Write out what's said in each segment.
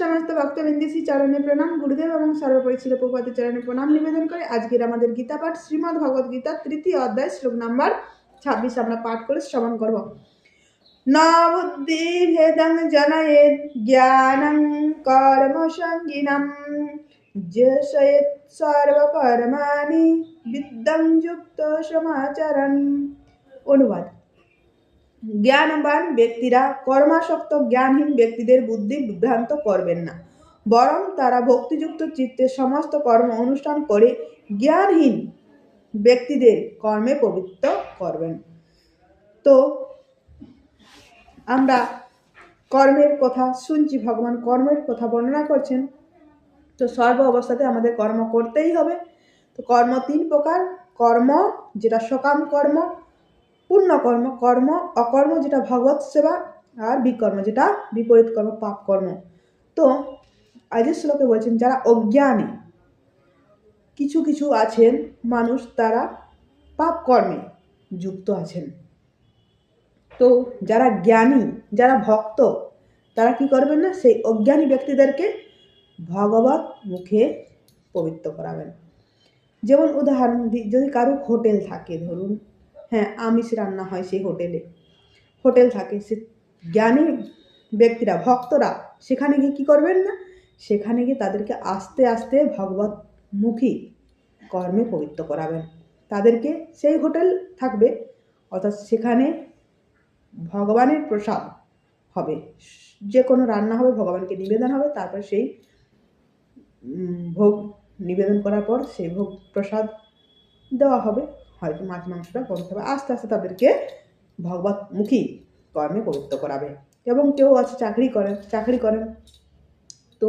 সমস্ত ভক্তবৃন্দ শ্রী চরণে প্রণাম, গুরুদেব এবং সর্বোপরি ছিল প্রভুপাদের চরণে প্রণাম নিবেদন করে আজকের আমাদের গীতা পাঠ শ্রীমদ্ ভগবদ গীতা 3য় অধ্যায় শ্লোক নাম্বার 26 আমরা পাঠ করে শ্রবণ করব। ন বুদ্ধি ভেদং জনয়েদ জ্ঞানং কর্ম সঙ্গিনম যেষয়েত সর্বকর্মাণি বিদ্যং যুক্ত সমাচরণ। অনুবাদ: জ্ঞানবান ব্যক্তিরা কর্মাসক্ত জ্ঞানহীন ব্যক্তিদের বুদ্ধি বিভ্রান্ত করবেন না, বরং তারা ভক্তিযুক্ত চিত্তে সমস্ত কর্ম অনুষ্ঠান করে জ্ঞানহীন ব্যক্তিদের কর্মে পবিত্র করবেন। তো আমরা কর্মের কথা শুনছি, ভগবান কর্মের কথা বর্ণনা করছেন। তো সর্ব অবস্থাতে আমাদের কর্ম করতেই হবে। তো কর্ম 3 প্রকার: কর্ম যেটা সকাম কর্ম, পুণ্য কর্ম, কর্ম অকর্ম যেটা ভগবত সেবা, আর বিকর্ম যেটা বিপরীত কর্ম, পাপ কর্ম। তো আজকের শ্লোকে বলছেন যারা অজ্ঞানী, কিছু কিছু আছেন মানুষ তারা পাপ কর্মে যুক্ত আছেন। তো যারা জ্ঞানী, যারা ভক্ত, তারা কি করবেন না, সেই অজ্ঞানী ব্যক্তিদেরকে ভগবত মুখে পবিত্র করাবেন। যেমন উদাহরণ দিই, যদি কারো হোটেল থাকে, ধরুন আমিষ রান্না হয়, সেই হোটেল থাকে, সে জ্ঞানী ব্যক্তিরা, ভক্তরা সেখানে গিয়ে কী করবেন না, সেখানে গিয়ে তাদেরকে আস্তে আস্তে ভগবত মুখী কর্মে পবিত্র করাবেন। তাদেরকে সেই হোটেল থাকবে, অর্থাৎ সেখানে ভগবানের প্রসাদ হবে, যে কোনো রান্না হবে, ভগবানকে নিবেদন হবে, তারপরে সেই ভোগ নিবেদন করার পর সেই ভোগ প্রসাদ দেওয়া হবে, হয়তো মাছ মাংসটা বন্ধ হবে। আস্তে আস্তে তাদেরকে ভগবতমুখী কর্মে পবিত্র করাবে। এবং কেউ আছে চাকরি করেন, তো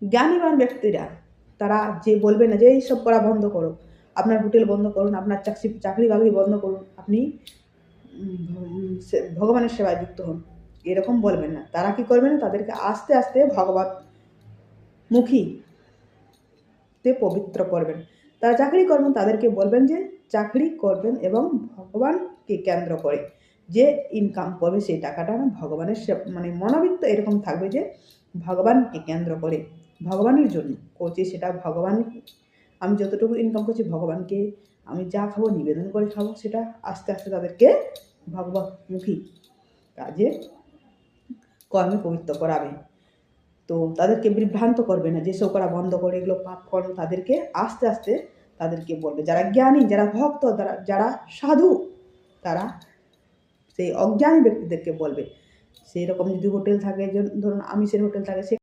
জ্ঞানীবান ব্যক্তিরা তারা যে বলবে না যে এইসব করা বন্ধ করো, আপনার হোটেল বন্ধ করুন, আপনার চাকরি বাকরি বন্ধ করুন, আপনি ভগবানের সেবায় যুক্ত হন, এরকম বলবেন না। তারা কি করবেন, তাদেরকে আস্তে আস্তে ভগবতমুখীতে পবিত্র করবেন। তারা চাকরি করবেন, তাদেরকে বলবেন যে চাকরি করবেন এবং ভগবানকে কেন্দ্র করে যে ইনকাম করবে, সেই টাকাটা না ভগবানের মানে মনোবৃত্ত এরকম থাকবে যে ভগবানকে কেন্দ্র করে ভগবানের জন্য করছি, সেটা ভগবান, আমি যতটুকু ইনকাম করছি ভগবানকে, আমি যা খাবো নিবেদন করে খাবো, সেটা আস্তে আস্তে তাদেরকে ভগবতমুখী কাজে কর্মে পবিত্র করাবে। তো তাদেরকে বিভ্রান্ত করবে না, যেসব করা বন্ধ করে, এগুলো পাপ কর্ম, তাদেরকে আস্তে আস্তে তাদেরকে বলবে। যারা জ্ঞানী, যারা ভক্ত, যারা সাধু, তারা সেই অজ্ঞানী ব্যক্তিদেরকে বলবে। সেই রকম যদি হোটেল থাকে, ধরুন আমিষের হোটেল থাকে,